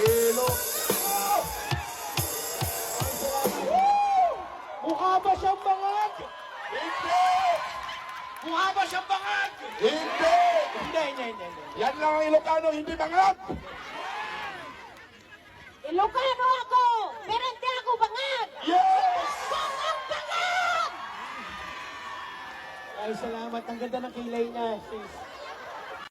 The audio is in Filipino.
Ilo. Mukha ba siyang bangag? Hindi! Mukha ba siyang bangag? Hindi! Hindi. Yan lang ang Ilocano, hindi bangag! Ilocano ako, pero hindi ako bangag. Yes! Bangag! Ay, salamat. Ang ganda ng kilay niya, sis.